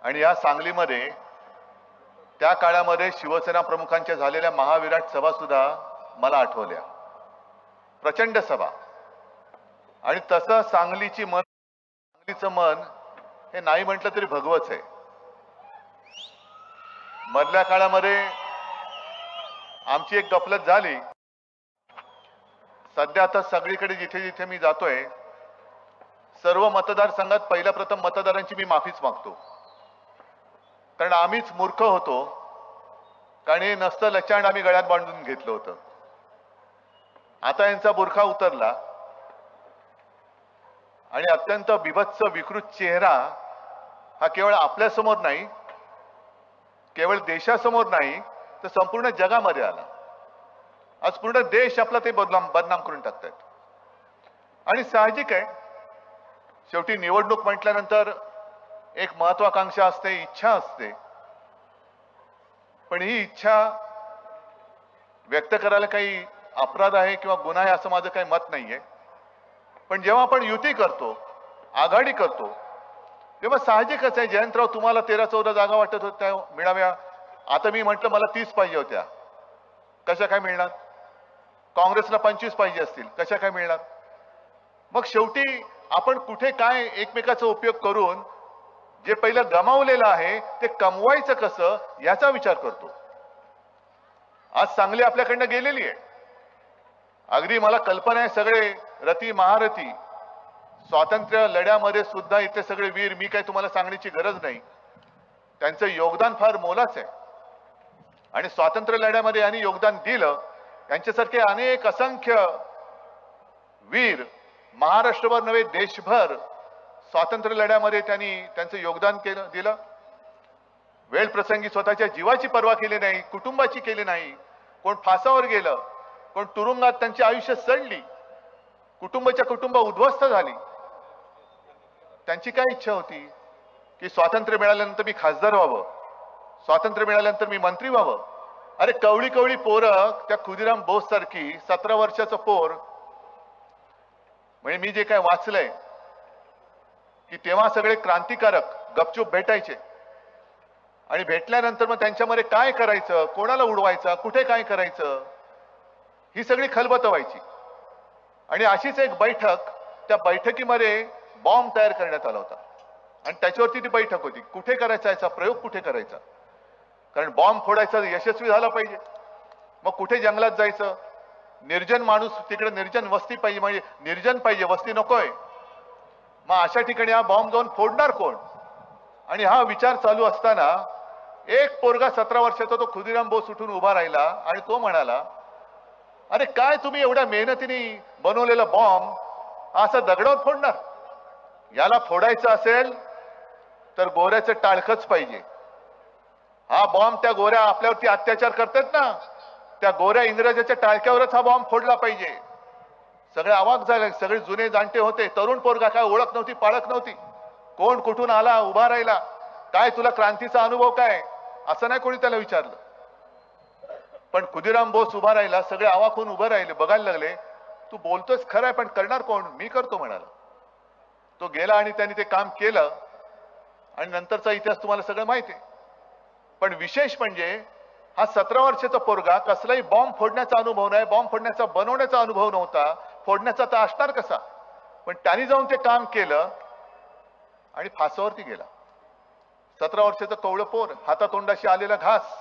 आणि या सांगलीमध्ये त्या काळामध्ये शिवसेना प्रमुखांच्या झालेल्या महाविराट सभा सुद्धा मला आठवल्या, प्रचंड सभा. आणि तसं सांगलीचं मन हे नाही म्हटलं तरी भगवच आहे. मधल्या काळामध्ये आमची एक गफलत झाली. सध्या आता सगळीकडे जिथे जिथे मी जातोय सर्व मतदारसंघात पहिल्या प्रथम मतदारांची मी माफीच मागतो, कारण आम्हीच मूर्ख होतो. कारण हे नसतं लचांड आम्ही गळ्यात बांधून घेतलं होतं. आता यांचा बुरखा उतरला आणि अत्यंत बिभत्स विकृत चेहरा हा केवळ आपल्या समोर नाही, केवळ देशासमोर नाही, तर संपूर्ण जगामध्ये आला. आज पूर्ण देश आपला ते बदनाम करून टाकतात. आणि साहजिक आहे, शेवटी निवडणूक म्हटल्यानंतर एक महत्वाकांक्षा असते, इच्छा असते. पण ही इच्छा व्यक्त करायला काही अपराध आहे किंवा गुन्हा आहे असं माझं काही मत नाहीये. पण जेव्हा आपण युती करतो, आघाडी करतो, तेव्हा साहजिकच आहे, जयंतराव तुम्हाला 13-14 जागा वाटत होत्या मिळाव्या. आता मी म्हटलं मला 30 पाहिजे होत्या, कशा काय मिळणार? काँग्रेसला 25 पाहिजे असतील, कशा काय मिळणार? मग शेवटी आपण कुठे काय एकमेकाचा उपयोग करून जे पहिलं गमावलेलं आहे ते कमवायचं कसं याचा विचार करतो. आज सांगली आपल्याकडनं गेलेली आहे. अगदी मला कल्पना आहे, सगळे रती महारथी स्वातंत्र्य लढ्यामध्ये सुद्धा इथे सगळे वीर, मी काय तुम्हाला सांगण्याची गरज नाही, त्यांचं योगदान फार मोलाचं आहे. आणि स्वातंत्र्य लढ्यामध्ये यांनी योगदान दिलं. यांच्यासारखे अनेक असंख्य वीर महाराष्ट्रभर नव्हे देशभर स्वातंत्र्य लढ्यामध्ये त्यांनी त्यांचं योगदान दिलं. वेळ प्रसंगी स्वतःच्या जीवाची पर्वा केली नाही, कुटुंबाची केली नाही. कोण फासावर गेलं, कोण तुरुंगात त्यांची आयुष्य सडली, कुटुंब उद्ध्वस्त झाली. त्यांची काय इच्छा होती की स्वातंत्र्य मिळाल्यानंतर मी खासदार व्हावं, स्वातंत्र्य मिळाल्यानंतर मी मंत्री व्हावं. अरे कवळी कवळी पोरं, त्या खुदिराम बोस सारखी 17 वर्षाचं पोर, म्हणजे मी जे काय वाचलंय की तेव्हा सगळे क्रांतिकारक गपचूप भेटायचे आणि भेटल्यानंतर मग त्यांच्यामध्ये काय करायचं, कोणाला उडवायचं, कुठे काय करायचं, ही सगळी खलबत व्हायची. आणि अशीच एक बैठक, त्या बैठकीमध्ये बॉम्ब तयार करण्यात आला होता आणि त्याच्यावरती ती बैठक होती. कुठे करायचा याचा प्रयोग, कुठे करायचा, कारण बॉम्ब फोडायचा यशस्वी झाला पाहिजे. मग कुठे जंगलात जायचं, निर्जन माणूस, तिकडे निर्जन वस्ती पाहिजे, म्हणजे निर्जन पाहिजे, वस्ती नकोय. मग अशा ठिकाणी हा बॉम्ब जाऊन फोडणार कोण? आणि हा विचार चालू असताना एक पोरगा 17 वर्षाचा, तो खुदिराम बोस उठून उभा राहिला आणि तो म्हणाला, अरे काय तुम्ही एवढ्या मेहनतीने बनवलेला बॉम्ब असं दगडावर फोडणार? याला फोडायचं असेल तर गोऱ्याचं टाळकच पाहिजे. हा बॉम्ब त्या गोऱ्या आपल्यावरती अत्याचार करतात ना, त्या गोऱ्या इंग्रजाच्या टाळक्यावरच हा बॉम्ब फोडला पाहिजे. सगळे अवाक झाले, सगळे जुने जाणते होते. तरुण पोरगा, काय ओळख नव्हती, पाळख नव्हती, कोण कुठून आला, उभा राहिला, काय तुला क्रांतीचा अनुभव काय, असं नाही कोणी त्याला विचारलं. पण खुदिराम बोस उभा राहिला, सगळे अवाक होऊन उभे राहिले, बघायला लागले, तू बोलतोस खरं आहे, पण करणार कोण? मी करतो म्हणाला. तो गेला आणि त्यांनी ते काम केलं आणि नंतरचा इतिहास तुम्हाला सगळं माहिती आहे. पण विशेष म्हणजे हा 17 वर्षाचा पोरगा कसलाही बॉम्ब फोडण्याचा अनुभव नाही, बॉम्ब फोडण्याचा बनवण्याचा अनुभव नव्हता, फोडण्याचा तर असणार कसा, पण त्यांनी जाऊन ते काम केलं आणि फासावरती गेला. 17 वर्षाचा कवळं पोर, हातातोंडाशी आलेला घास.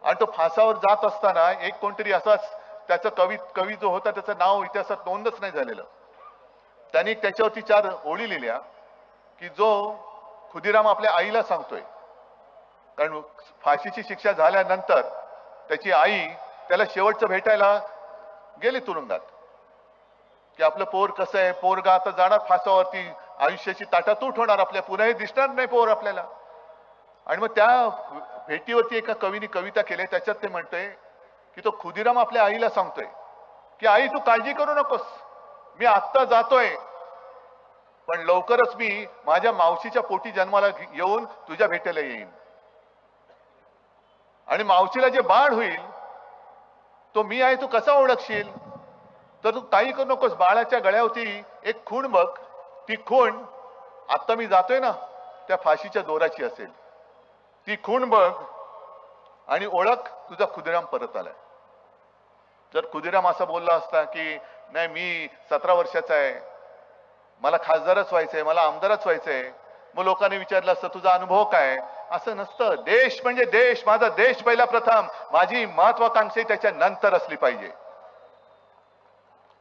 आणि तो फासावर जात असताना एक कोणतरी असाच, त्याचं कवी जो होता त्याचं नाव इतिहासात नोंदच नाही झालेलं, त्यांनी त्याच्यावरती 4 ओळी लिहिल्या की जो खुदिराम आपल्या आईला सांगतोय. कारण फाशीची शिक्षा झाल्यानंतर त्याची आई त्याला शेवटचं भेटायला गेली तुरुंगात, की आपलं पोर कसं आहे, पोरगा आता जाणार फासावरती, आयुष्याची ताटातूट होणार, आपल्या पुन्हा दिसणार नाही पोर आपल्याला. आणि मग त्या भेटीवरती एका कवीने कविता केली, त्याच्यात ते म्हणतोय की तो खुदिराम आपल्या आईला सांगतोय की आई तू काळजी करू नकोस, मी आत्ता जातोय, पण लवकरच मी माझ्या मावशीच्या पोटी जन्माला येऊन तुझ्या भेटीला येईन. आणि मावशीला जे बाळ होईल तो मी आहे, तू कसा ओळखशील? तर तू काही करू नकोस, बाळाच्या गळ्यावरती एक खूण बघ, ती खूण आता मी जातोय ना त्या फाशीच्या दोराची असेल. ती खूण बघ आणि ओळख तुझा खुदिराम परत आलाय. जर खुदिराम असा बोलला असता की नाही मी 17 वर्षाचा आहे, मला खासदारच व्हायचंय, मला आमदारच व्हायचंय, मग लोकांनी विचारलं असतं तुझा अनुभव काय. असं नसतं. देश म्हणजे देश, माझा देश पहिला प्रथम, माझी महत्वाकांक्षी त्याच्या नंतर असली पाहिजे.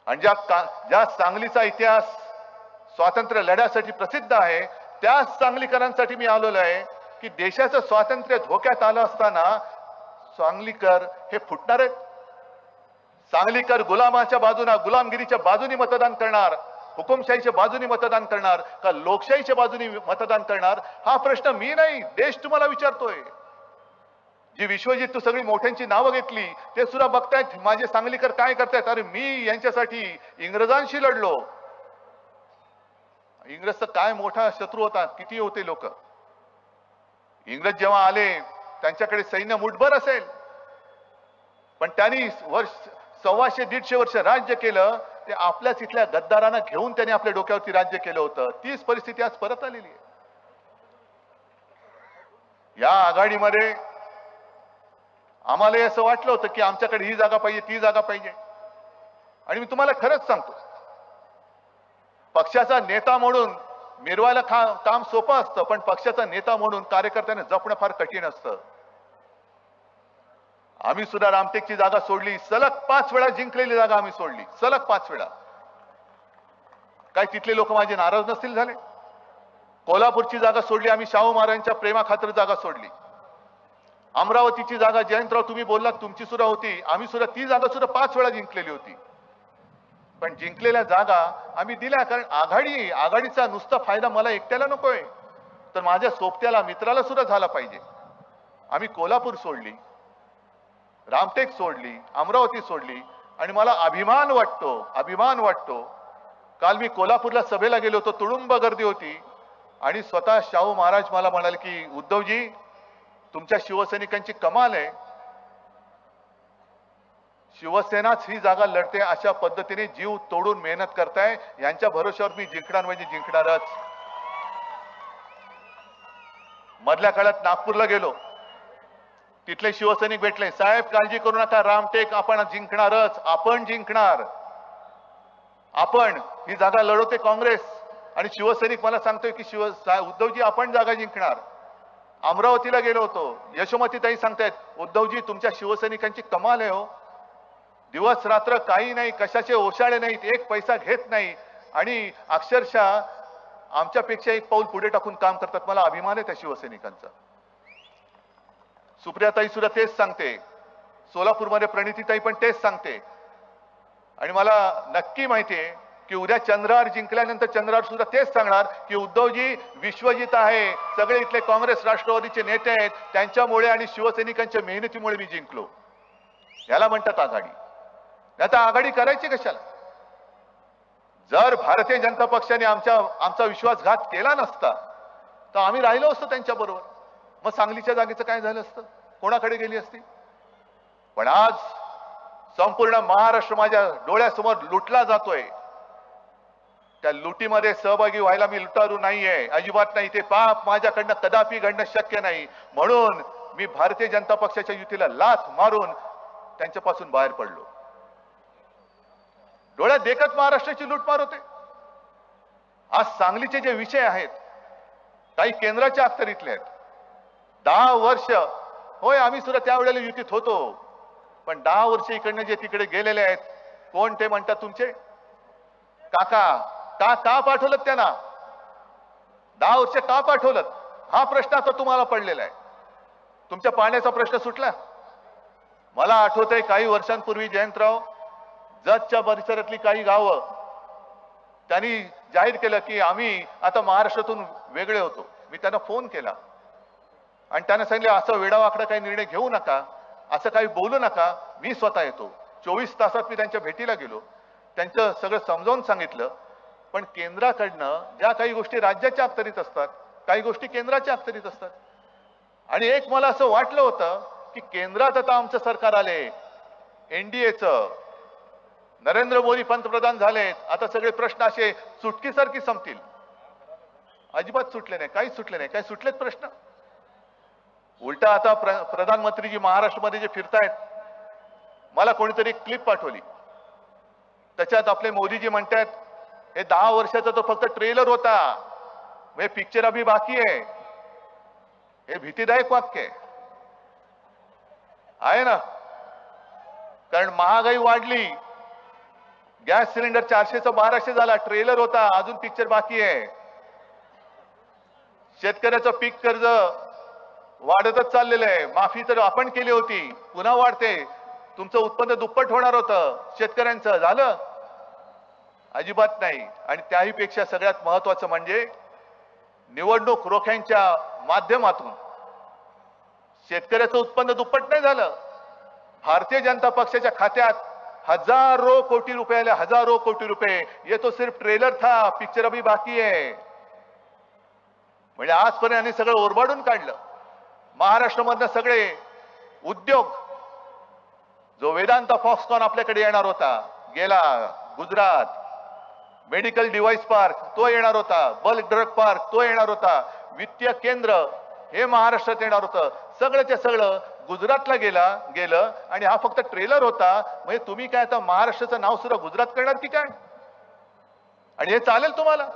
आणि ज्या सांगलीचा इतिहास स्वातंत्र्य लढ्यासाठी प्रसिद्ध आहे, त्याच सांगलीकरांसाठी मी आलेलो आहे की देशाचं स्वातंत्र्य धोक्यात आलं असताना सांगलीकर हे फुटणार आहेत. सांगलीकर गुलामाच्या बाजूने, गुलामगिरीच्या बाजूने मतदान करणार, हुकुमशाहीच्या बाजूने मतदान करणार का लोकशाहीच्या बाजूने मतदान करणार, हा प्रश्न मी नाही, देश तुम्हाला विचारतोय. जी विश्वजित तू सगळी मोठ्यांची नावं घेतली ते सुद्धा बघतायत माझे सांगलीकर काय करतायत. अरे मी यांच्यासाठी इंग्रजांशी लढलो. इंग्रजचा काय मोठा शत्रू होता, किती होते लोक. इंग्रज जेव्हा आले त्यांच्याकडे सैन्य मुठभर असेल, पण त्यांनी 125-150 वर्ष राज्य केलं. ते आपल्याच इथल्या गद्दारांना घेऊन त्यांनी आपल्या डोक्यावरती राज्य केलं होतं. तीच परिस्थिती आज परत आलेली आहे. या आघाडीमध्ये आम्हाला असं वाटलं होतं की आमच्याकडे ही जागा पाहिजे, ती जागा पाहिजे. आणि मी तुम्हाला खरंच सांगतो, पक्षाचा नेता म्हणून मिरवायला काम सोपं असतं, पण पक्षाचा नेता म्हणून कार्यकर्त्यांना जपणं फार कठीण असतं. आम्ही सुद्धा रामटेकची जागा सोडली, सलग 5 वेळा जिंकलेली जागा आम्ही सोडली, सलग 5 वेळा. काय तिथले लोक माझे नाराज नसतील झाले. कोल्हापूरची जागा सोडली आम्ही, शाहू महाराजांच्या प्रेमाखातर जागा सोडली. अमरावतीची जागा जयंतराव तुम्ही बोललात तुमची सुद्धा होती, आम्ही सुद्धा ती जागा सुद्धा 5 वेळा जिंकलेली होती. पण जिंकलेल्या जागा आम्ही दिल्या, कारण आघाडीचा नुसता फायदा मला एकट्याला नकोय, तर माझ्या सोबत्याला मित्राला सुद्धा झाला पाहिजे. आम्ही कोल्हापूर सोडली, रामटेक सोडली, अमरावती सोडली, आणि मला अभिमान वाटतो. काल मी कोल्हापूरला सभेला गेलो होतो, तुडुंब गर्दी होती, आणि स्वतः शाहू महाराज मला म्हणाले की उद्धवजी तुमच्या शिवसैनिकांची कमाल आहे, शिवसेनाच ही जागा लढते, अशा पद्धतीने जीव तोडून मेहनत करताय, यांच्या भरोश्यावर मी जिंकणार म्हणजे जिंकणारच. मधल्या काळात नागपूरला गेलो, तिथले शिवसैनिक भेटले, साहेब काळजी करू नका, रामटेक आपण जिंकणारच, आपण जिंकणार, आपण ही जागा लढवते काँग्रेस. आणि शिवसैनिक मला सांगतोय की उद्धवजी आपण जागा जिंकणार. अमरावतीला गेलो होतो, यशोमतीताई सांगतायत उद्धवजी तुमच्या शिवसैनिकांची कमाल आहे हो, दिवस रात्र काही नाही, कशाचे ओशाळे नाहीत, एक पैसा घेत नाही, आणि अक्षरशः आमच्यापेक्षा एक पाऊल पुढे टाकून काम करतात. मला अभिमान आहे त्या शिवसैनिकांचा. सुप्रियाताई सुद्धा तेच सांगते, सोलापूरमध्ये प्रणितीताई पण तेच सांगते. आणि मला नक्की माहितीये की उद्या चंद्रहार जिंकल्यानंतर चंद्रहार सुद्धा तेच सांगणार की उद्धवजी विश्वजित आहे, सगळे इथले काँग्रेस राष्ट्रवादीचे नेते आहेत, त्यांच्यामुळे आणि शिवसैनिकांच्या मेहनतीमुळे मी जिंकलो. याला म्हणतात आघाडी. आता आघाडी करायची कशाला. जर भारतीय जनता पक्षाने आमचा विश्वासघात केला नसता तर आम्ही राहिलो असतो त्यांच्या बरोबर. मग सांगलीच्या जागेचं काय झालं असतं, कोणाकडे गेली असती. पण आज संपूर्ण महाराष्ट्र माझ्या डोळ्यासमोर लुटला जातोय. त्या लुटीमध्ये सहभागी व्हायला मी लुटारू नाहीये, अजिबात नाही. ते पाप माझ्याकडनं कदापि घडणं शक्य नाही. म्हणून मी भारतीय जनता पक्षाच्या युतीला लाथ मारून त्यांच्यापासून बाहेर पडलो. डोळ्यात देखत महाराष्ट्राची लूटमार होते. आज सांगलीचे जे विषय आहेत काही केंद्राच्या अखत्यारीतले आहेत. 10 वर्ष होय आम्ही सुद्धा त्यावेळेला युतीत होतो, पण 10 वर्ष इकडनं जे तिकडे गेलेले आहेत, कोण ते म्हणतात तुमचे काका, का पाठवलं त्यांना, 10 वर्ष का पाठवलं, हा प्रश्न आता तुम्हाला पडलेला आहे. तुमच्या पाण्याचा प्रश्न सुटला. मला आठवतंय काही वर्षांपूर्वी जयंतराव जतच्या परिसरातली काही गावं त्यांनी जाहीर केलं की आम्ही आता महाराष्ट्रातून वेगळे होतो. मी त्यांना फोन केला आणि त्यांना सांगितलं असं वेडावाकडा काही निर्णय घेऊ नका, असं काही बोलू नका, मी स्वतः येतो. 24 तासात मी त्यांच्या भेटीला गेलो, त्यांचं सगळं समजावून सांगितलं. पण केंद्राकडनं ज्या काही गोष्टी राज्याच्या अखत्यारीत असतात, काही गोष्टी केंद्राच्या अखत्यारीत असतात. आणि एक मला असं वाटलं होतं की केंद्रात आता आमचं सरकार आले, एनडीएचं, नरेंद्र मोदी पंतप्रधान झालेत, आता सगळे प्रश्न असे चुटकीसारखी संपतील. अजिबात सुटले नाही, काहीच सुटले नाही. काय सुटलेत प्रश्न? उलटा आता प्रधानमंत्री जी महाराष्ट्रामध्ये जे फिरतायत, मला कोणीतरी क्लिप पाठवली, त्याच्यात आपले मोदीजी म्हणतात हे 10 वर्षाचा तो फक्त ट्रेलर होता, हे पिक्चर अभी बाकी आहे. हे भीतीदायक वाक्य आहे ना. कारण महागाई वाढली, गॅस सिलेंडर 400चा 1200 झाला, ट्रेलर होता, अजून पिक्चर बाकी आहे. शेतकऱ्याचं पीक कर्ज वाढतच चाललेलं आहे. माफी तर आपण केली होती, पुन्हा वाढते. तुमचं उत्पन्न दुप्पट होणार होतं शेतकऱ्यांचं, झालं? अजिबात नाही. आणि त्याही पेक्षा सगळ्यात महत्वाचं म्हणजे निवडणूक रोख्यांच्या माध्यमातून शेतकऱ्याचं उत्पन्न दुप्पट नाही झालं. भारतीय जनता पक्षाच्या खात्यात हजारों कोटी रुपये आले, हजारों कोटी रुपये. ये तो सिर्फ ट्रेलर था, पिक्चर अभी बाकी आहे. म्हणजे आजपर्यंत यांनी सगळं ओरबाडून काढलं. महाराष्ट्रामधनं सगळे उद्योग, जो वेदांता फॉक्सकॉन आपल्याकडे येणार होता, गेला. गुजरात मेडिकल डिव्हाइस पार्क तो येणार होता, बल्क ड्रग पार्क तो येणार होता, वित्तीय केंद्र हे महाराष्ट्रात येणार होतं. सगळंच्या सगळं गुजरातला गेलं आणि हा फक्त ट्रेलर होता. म्हणजे तुम्ही काय आता महाराष्ट्राचं नाव सुद्धा गुजरात करणार की काय? आणि हे चालेल तुम्हाला?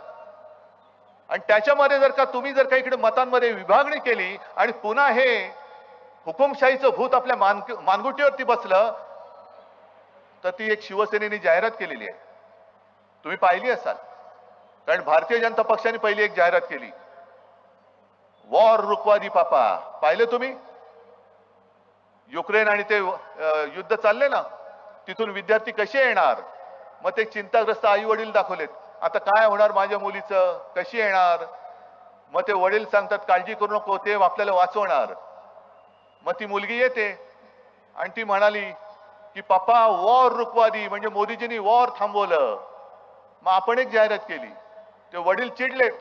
आणि त्याच्यामध्ये जर का तुम्ही जर का इकडे मतांमध्ये विभागणी केली आणि पुन्हा हे हुकुमशाहीचं भूत आपल्या मानगुटीवरती बसलं, तर ती एक शिवसेनेने जाहिरात केलेली आहे, तुम्ही पाहिली असाल. कारण भारतीय जनता पक्षाने पहिली एक जाहिरात केली, वॉर रुकवादी पापा. पाहिले तुम्ही? युक्रेन आणि ते युद्ध चालले ना, तिथून विद्यार्थी कसे येणार, मग ते चिंताग्रस्त आई वडील दाखवलेत. आता काय होणार माझ्या मुलीचं, कशी येणार? मग ते वडील सांगतात काळजी करू नको, ते आपल्याला वाचवणार. मग ती मुलगी येते आणि ती म्हणाली की पप्पा वॉर रुकवादी, म्हणजे मोदीजींनी वॉर थांबवलं. मग आपण एक जाहिरात केली, ते वडील चिडलेत.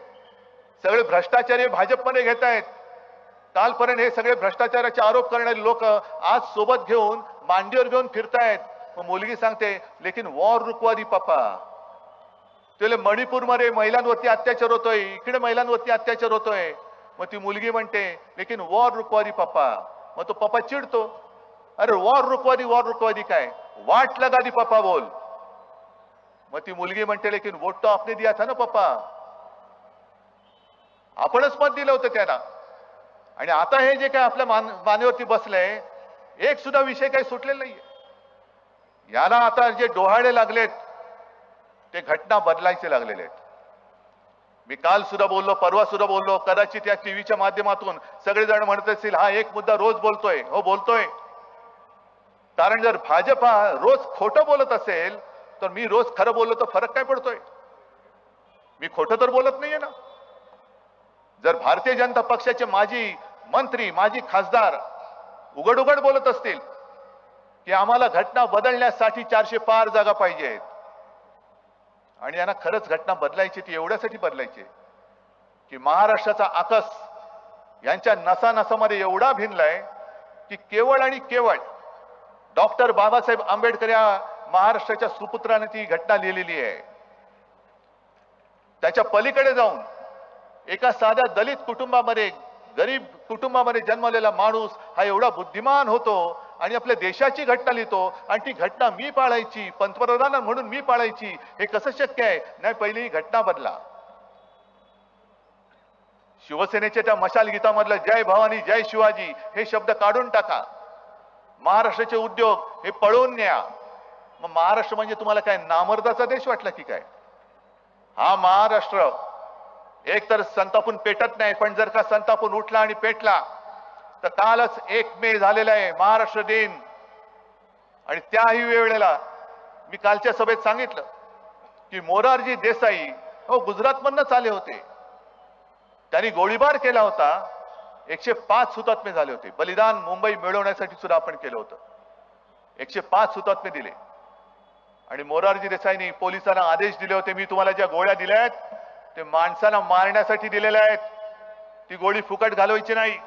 सगळे भ्रष्टाचारी भाजपमध्ये घेत आहेत. कालपर्यंत हे सगळे भ्रष्टाचाराचे आरोप करणारे लोक आज सोबत घेऊन मांडीवर घेऊन फिरतायत. मग मुलगी सांगते लेकिन वॉर रुकवादी पप्पा. त्याला मणिपूरमध्ये महिलांवरती अत्याचार होतोय, इकडे महिलांवरती अत्याचार होतोय. मग ती मुलगी म्हणते लेकिन वॉर रुकवादी पप्पा. मग तो पप्पा चिडतो, अरे वॉर रुकवादी काय, वाट लगा दी पप्पा बोल. मग ती मुलगी म्हणते लेकिन वोट तो आपने दिया था ना पप्पा, आपणच मत दिलं होतं त्यांना. आणि आता हे जे काय आपल्या मानेवरती बसलंय, एक सुद्धा विषय काही सुटलेला नाहीये. याला आता जे डोहाळे लागलेत ते घटना बदलायचे लागलेले आहेत. मी काल सुद्धा बोललो, परवा सुद्धा बोललो, कदाचित या टीव्हीच्या माध्यमातून सगळेजण म्हणत असतील हा एक मुद्दा रोज बोलतोय. हो बोलतोय, कारण जर भाजपा रोज खोटं बोलत असेल तर मी रोज खरं बोललो तर फरक काय पडतोय? मी खोटं तर बोलत नाहीये ना. जर भारतीय जनता पक्षाचे माजी मंत्री, माजी खासदार उघड उघड बोलत असतील की आम्हाला घटना बदलण्यासाठी 400 पार जागा पाहिजेत, आणि यांना खरंच घटना बदलायची, ती एवढ्यासाठी बदलायची की महाराष्ट्राचा आकस यांच्या नसानसामध्ये एवढा भिनलाय की केवळ आणि केवळ डॉक्टर बाबासाहेब आंबेडकर या महाराष्ट्राच्या सुपुत्राने ती घटना लिहिलेली आहे. त्याच्या पलीकडे जाऊन एका साध्या दलित कुटुंबामध्ये, गरीब कुटुंबामध्ये जन्मलेला माणूस हा एवढा बुद्धिमान होतो आणि आपल्या देशाची घटना लिहितो, आणि ती घटना मी पाळायची, पंतप्रधान म्हणून मी पाळायची, हे कसं शक्य आहे? नाही, पहिली ही घटना बदला. शिवसेनेच्या त्या मशाल गीतामधलं जय भवानी जय शिवाजी हे शब्द काढून टाका. महाराष्ट्राचे उद्योग हे पळवून न्या. मग महाराष्ट्र म्हणजे तुम्हाला काय नामर्दाचा देश वाटला की काय? हा महाराष्ट्र एक तर संतापून पेटत नाही, पण जर का संतापून उठला आणि पेटला तर कालच 1 मे झालेला आहे महाराष्ट्र दिन. आणि त्याही वेळेला मी कालच्या सभेत सांगितलं की मोरारजी देसाई हो गुजरातमधनच आले होते, त्यांनी गोळीबार केला होता, 105 हुतात्मे झाले होते. बलिदान मुंबई मिळवण्यासाठी सुद्धा आपण केलं होतं. 105 हुतात्मे दिले. आणि मोरारजी देसाईंनी पोलिसांना आदेश दिले होते, मी तुम्हाला ज्या गोळ्या दिल्या आहेत ते माणसांना मारण्यासाठी दिलेल्या आहेत, ती गोळी फुकट घालवायची नाही.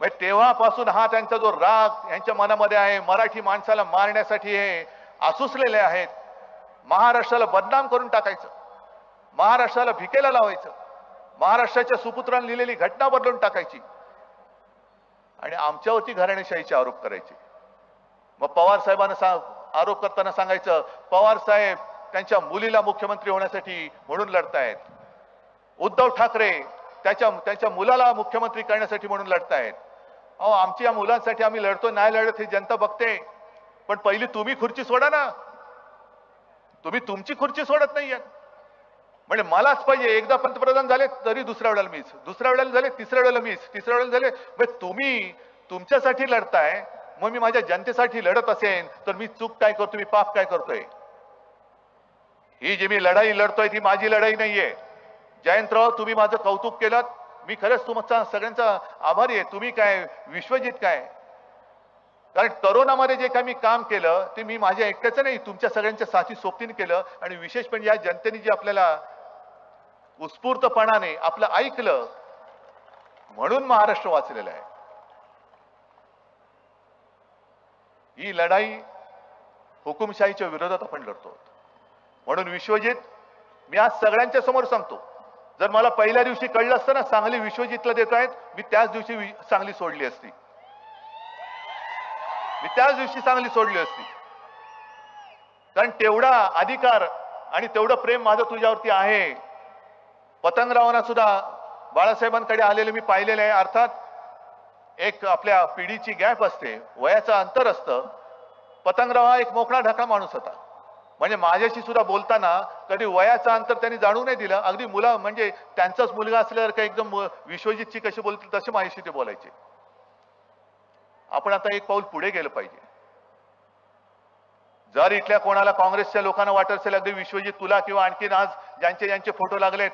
म्हणजे तेव्हापासून हा त्यांचा जो राग यांच्या मनामध्ये आहे, मराठी माणसाला मारण्यासाठी हे आसुसलेले आहेत. महाराष्ट्राला बदनाम करून टाकायचं, महाराष्ट्राला भिकेला लावायचं. महाराष्ट्राच्या सुपुत्रांनी लिहिलेली घटना बदलून टाकायची आणि आमच्यावरती घराणेशाहीचे आरोप करायचे. मग पवार साहेबांना आरोप करताना सांगायचं, पवार साहेब त्यांच्या मुलीला मुख्यमंत्री होण्यासाठी म्हणून लढतायत. उद्धव ठाकरे त्यांच्या मुलाला मुख्यमंत्री करण्यासाठी म्हणून लढतायत. अहो, आमच्या मुलांसाठी आम्ही लढतो, नाही लढत हे जनता बघते. पण पहिली तुम्ही खुर्ची सोडा ना. तुम्ही तुमची खुर्ची सोडत नाहीये. म्हणजे मलाच पाहिजे, एकदा पंतप्रधान झाले तरी दुसऱ्या वेळेला मीच, दुसऱ्या वेळेला झाले तिसऱ्या वेळेला मीच, तिसऱ्या वेळेला झाले. मग तुम्ही तुमच्यासाठी लढताय, मग मी माझ्या जनतेसाठी लढत असेन तर मी चूक काय करतो, मी पाप काय करतोय? ही जी मी लढाई लढतोय ती माझी लढाई नाहीये. जयंतराव, तुम्ही माझं कौतुक केलं, मी खरंच तुमचा सगळ्यांचा आभारी आहे. तुम्ही काय, विश्वजित काय, कारण करोनामध्ये जे काही मी काम केलं ते मी माझ्या एकट्याचं नाही, तुमच्या सगळ्यांच्या साथी सोबतीने केलं. आणि विशेष म्हणजे या जनतेने जे आपल्याला उत्स्फूर्तपणाने आपलं ऐकलं म्हणून महाराष्ट्र वाचलेला आहे. ही लढाई हुकुमशाहीच्या विरोधात आपण लढतो. म्हणून विश्वजित, मी आज सगळ्यांच्या समोर सांगतो, जर मला पहिल्या दिवशी कळलं असतं ना सांगली विश्वजितला देत आहेत, मी त्याच दिवशी सांगली सोडली असती. मी त्याच दिवशी सांगली सोडली असती. कारण तेवढा अधिकार आणि तेवढं प्रेम माझं तुझ्यावरती आहे. पतंगरावांना सुद्धा बाळासाहेबांकडे आलेले मी पाहिलेलं आहे. अर्थात एक आपल्या पिढीची गॅप असते, वयाचं अंतर असतं. पतंगराव हा एक मोकळा ढाकळा माणूस होता. म्हणजे माझ्याशी सुद्धा बोलताना कधी वयाचं अंतर त्यांनी जाणू नाही दिलं. अगदी मुला म्हणजे त्यांचाच मुलगा असल्यावर काही एकदम विश्वजितची कशी बोलतील तसे माझ्याशी ते बोलायचे. आपण आता एक पाऊल पुढे गेलं पाहिजे. जर इथल्या कोणाला काँग्रेसच्या लोकांना वाटत असेल अगदी विश्वजित तुला किंवा आणखीन आज ज्यांचे फोटो लागलेत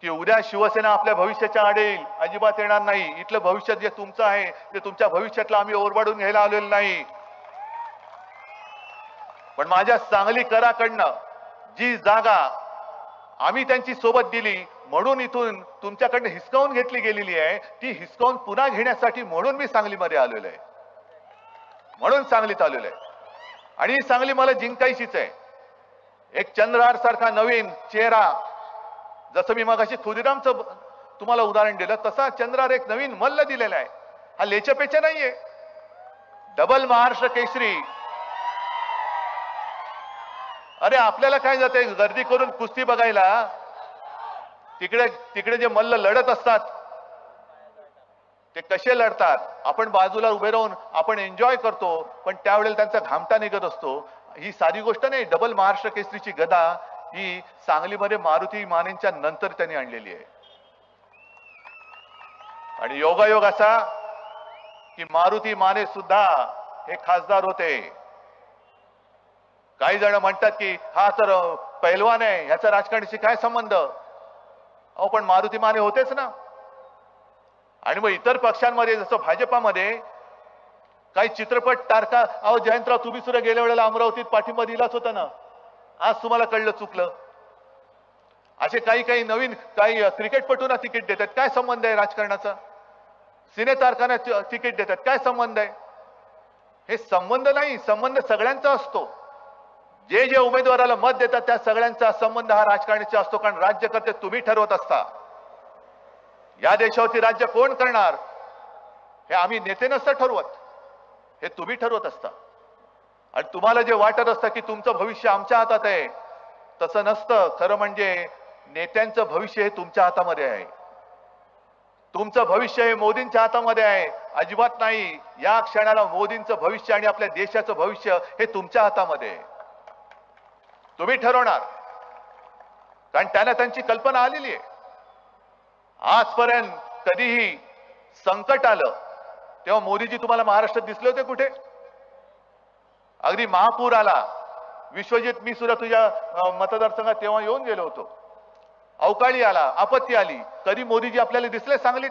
की उद्या शिवसेना आपल्या भविष्याच्या आड येईल, अजिबात येणार नाही. इथलं भविष्य जे तुमचं आहे ते तुमच्या भविष्यातलं आम्ही ओरबाडून घ्यायला आलेलो नाही. पण माझ्या सांगलीकराकडनं जी जागा आम्ही त्यांची सोबत दिली म्हणून इथून तुमच्याकडनं हिसकावून घेतली गेलेली आहे, ती हिसकावून पुन्हा घेण्यासाठी म्हणून मी सांगलीमध्ये आलेलो आहे, म्हणून सांगलीत आलेलो आहे. आणि ही सांगली मला जिंकायचीच आहे. एक चंद्रहार सारखा नवीन चेहरा, जसं मी मगाशी खुदिरामचं तुम्हाला उदाहरण दिलं तसा चंद्रहार एक नवीन मल्ल दिलेला आहे. हा लेचपेचा नाहीये. डबल महाराष्ट्र केसरी. अरे आपल्याला काय जाते गर्दी करून कुस्ती बघायला, तिकडे जे मल्ल लढत असतात ते कसे लढतात, आपण बाजूला उभे राहून आपण एन्जॉय करतो, पण त्यावेळेला त्यांचा घामटा निघत असतो. ही साधी गोष्ट नाही. डबल महाराष्ट्र केसरीची गदा ही सांगलीमध्ये मारुती मानेंच्या नंतर त्यांनी आणलेली आहे. आणि योगायोग असा की मारुती माने सुद्धा हे खासदार होते. काही जण म्हणतात की हा तर पैलवान आहे, ह्याचा राजकारणाशी काय संबंध? अहो पण मारुती माने होतेच ना. आणि मग इतर पक्षांमध्ये जसं भाजपामध्ये काही चित्रपट तारका, अहो जयंतराव तुम्ही सुद्धा गेल्या वेळेला अमरावतीत पाठिंबा दिलाच होता ना, आज तुम्हाला कळलं चुकलं. असे काही नवीन काही क्रिकेटपटूंना तिकीट देतात, काय संबंध आहे राजकारणाचा? सिने तारकांना तिकीट देतात, काय संबंध आहे? हे संबंध नाही, संबंध सगळ्यांचा असतो. जे जे उमेदवाराला मत देतात त्या सगळ्यांचा संबंध हा राजकारणाचा असतो. कारण राज्यकर्ते तुम्ही ठरवत असता. या देशावरती राज्य कोण करणार हे आम्ही नेते नसतं ठरवत, हे तुम्ही ठरवत असता. आणि तुम्हाला जे वाटत असतं की तुमचं भविष्य आमच्या हातात आहे, तसं नसतं. खरं म्हणजे नेत्यांचं भविष्य हे तुमच्या हातामध्ये आहे. तुमचं भविष्य हे मोदींच्या हातामध्ये आहे, अजिबात नाही. या क्षणाला मोदींचं भविष्य आणि आपल्या देशाचं भविष्य हे तुमच्या हातामध्ये आहे. तुम्ही ठरवणार, कारण त्यांना त्यांची कल्पना आलेली आहे. आजपर्यंत कधीही संकट आलं तेव्हा मोदीजी तुम्हाला महाराष्ट्रात दिसले होते कुठे? अगदी महापूर आला, विश्वजित मी सुद्धा तुझ्या मतदारसंघात तेव्हा येऊन गेलो होतो. अवकाळी आला, आपत्ती आली, कधी मोदीजी आपल्याला दिसले सांगलीत?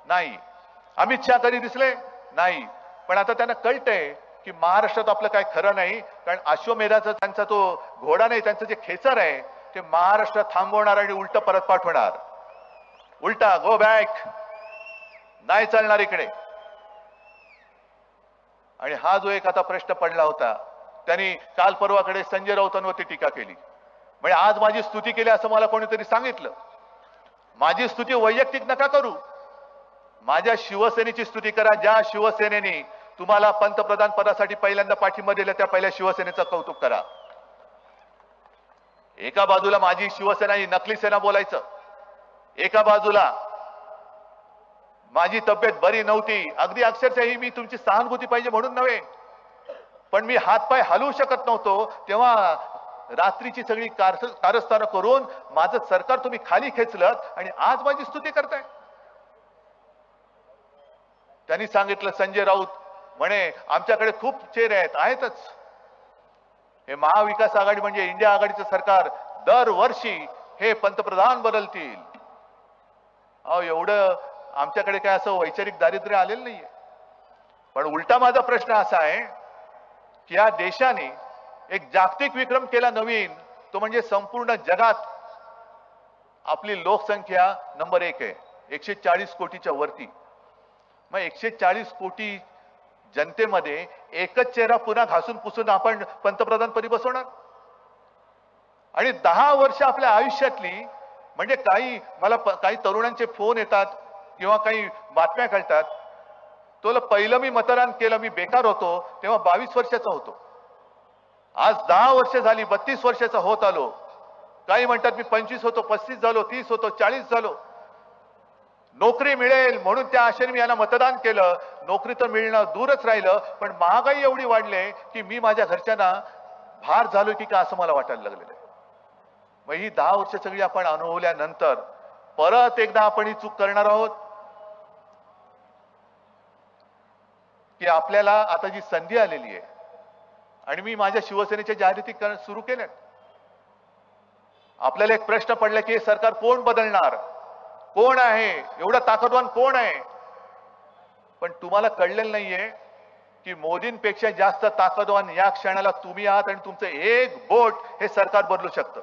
नाही. अमित शहा कधी दिसले? नाही. पण आता त्यांना कळतंय की महाराष्ट्रात आपलं काय खरं नाही. कारण अश्वमेधाचा त्यांचा तो घोडा नाही, त्यांचं जे खेचर आहे ते महाराष्ट्रात थांबवणार आणि उलट परत पाठवणार. उलटा गो बॅक, नाही चालणार इकडे. आणि हा जो एक आता प्रश्न पडला होता, त्यांनी काल परवाकडे संजय राऊतांवरती टीका केली. म्हणजे आज माझी स्तुती केली असं मला कोणीतरी सांगितलं. माझी स्तुती वैयक्तिक नका करू, माझ्या शिवसेनेची स्तुती करा. ज्या शिवसेनेने तुम्हाला पंतप्रधान पदासाठी पहिल्यांदा पाठिंबा दिला त्या पहिल्या शिवसेनेचं कौतुक करा. एका बाजूला माझी शिवसेना ही नकली सेना बोलायचं, एका बाजूला माझी तब्येत बरी नव्हती, अगदी अक्षरशः ही मी तुमची सहानुभूती पाहिजे म्हणून नव्हे, पण मी हातपाय हलवू शकत नव्हतो, तेव्हा रात्रीची सगळी कारस्थानं करून माझं सरकार तुम्ही खाली खेचलं आणि आज माझी स्तुती करताय. त्यांनी सांगितलं, संजय राऊत म्हणे आमच्याकडे खूप चेहरे आहेतच. हे महाविकास आघाडी म्हणजे इंडिया आघाडीचं सरकार दरवर्षी हे पंतप्रधान बदलतील. अहो, एवढं आमच्याकडे काय असं वैचारिक दारिद्र्य आलेलं नाहीये. पण उलटा माझा प्रश्न असा आहे की या देशाने एक जागतिक विक्रम केला नवीन, तो म्हणजे संपूर्ण जगात आपली लोकसंख्या नंबर 1 आहे, 140 कोटीच्या वरती. मग 140 कोटी जनतेमध्ये एकच चेहरा पुन्हा घासून पुसून आपण पंतप्रधान पदी बसवणार. आणि 10 वर्ष आपल्या आयुष्यातली, म्हणजे काही तरुणांचे फोन येतात किंवा काही बातम्या कळतात, तो पहिलं मी मतदान केलं, मी बेकार होतो तेव्हा 22 वर्षाचा होतो. आज 10 वर्ष झाली, 32 वर्षाचा होत आलो. काही म्हणतात मी 25 होतो, 35 झालो, 30 होतो, 40 झालो. नोकरी मिळेल म्हणून त्या आशेने मी यांना मतदान केलं. नोकरी तर मिळणं दूरच राहिलं, पण महागाई एवढी वाढली की मी माझ्या घरच्यांना भार झालो की का असं मला वाटायला लागलेलं आहे. मग ही 10 वर्ष सगळी आपण अनुभवल्यानंतर परत एकदा आपण ही चूक करणार आहोत की आपल्याला आता जी संधी आलेली आहे आणि मी माझ्या शिवसेनेच्या जाहिराती सुरू केल्या. आपल्याला एक प्रश्न पडला की हे सरकार कोण बदलणार, कोण आहे, एवढा ताकदवान कोण आहे. पण तुम्हाला कळलेलं नाहीये की मोदींपेक्षा जास्त ताकदवान या क्षणाला तुम्ही आहात आणि तुमचं एक बोट हे सरकार बदलू शकतं.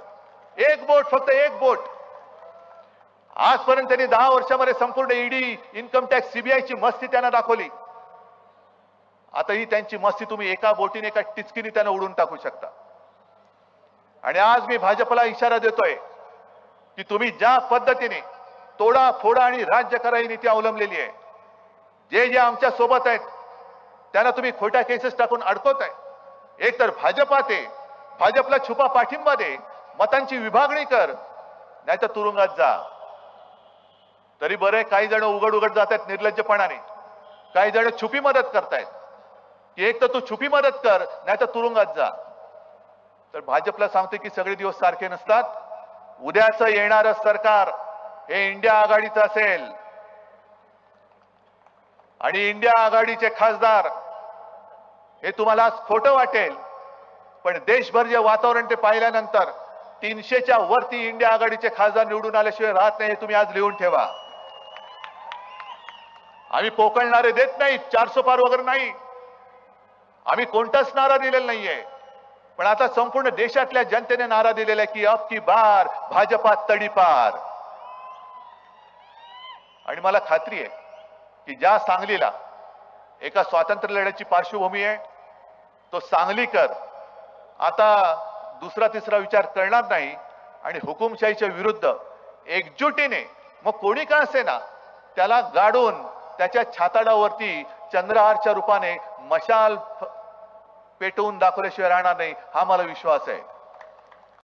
एक बोट, फक्त एक बोट. आजपर्यंत त्यांनी 10 वर्षामध्ये संपूर्ण ईडी, इन्कम टॅक्स, सीबीआयची मस्ती त्यांना दाखवली. आता ही त्यांची मस्ती तुम्ही एका बोटीने, एका टिचकीने त्यांना उडून टाकू शकता. आणि आज मी भाजपला इशारा देतोय की तुम्ही ज्या पद्धतीने तोडा फोडा आणि राज्य करा ही नीती अवलंबलेली आहे, जे जे आमच्या सोबत आहेत त्यांना तुम्ही खोट्या केसेस टाकून अडकवताय. एक तर भाजपात आहे, भाजपला छुपा पाठिंबा दे, मतांची विभागणी कर, नाहीतर तुरुंगात जा. तरी बरं, काही जण उघड उघड जात आहेत निर्लज्जपणाने, काही जण छुपी मदत करतायत की एक तर तू छुपी मदत कर नाहीतर तुरुंगात जा. तर भाजपला सांगते की सगळे दिवस सारखे नसतात. उद्याचं येणारं सरकार हे इंडिया आघाडीचं असेल आणि इंडिया आघाडीचे खासदार, हे तुम्हाला आज खोटं वाटेल पण देशभर जे वातावरण ते पाहिल्यानंतर 300च्या वरती इंडिया आघाडीचे खासदार निवडून आल्याशिवाय राहत नाही, हे तुम्ही आज लिहून ठेवा. आम्ही पोकळणारे देत नाही, 400 पार वगैरे नाही, आम्ही कोणताच नारा दिलेला नाहीये. पण आता संपूर्ण देशातल्या जनतेने नारा दिलेला आहे की अब की बार भाजपा तडीपार. आणि मला खात्री आहे की ज्या सांगलीला एका स्वातंत्र्य लढ्याची पार्श्वभूमी आहे, तो सांगलीकर आता दुसरा तिसरा विचार करणार नाही आणि हुकुमशाहीच्या विरुद्ध एकजुटीने, मग कोणी का असेना, त्याला गाडून त्याच्या छाताडावरती चंद्रहारच्या रूपाने मशाल पेटवून दाखवल्याशिवाय राहणार नाही, हा मला विश्वास आहे.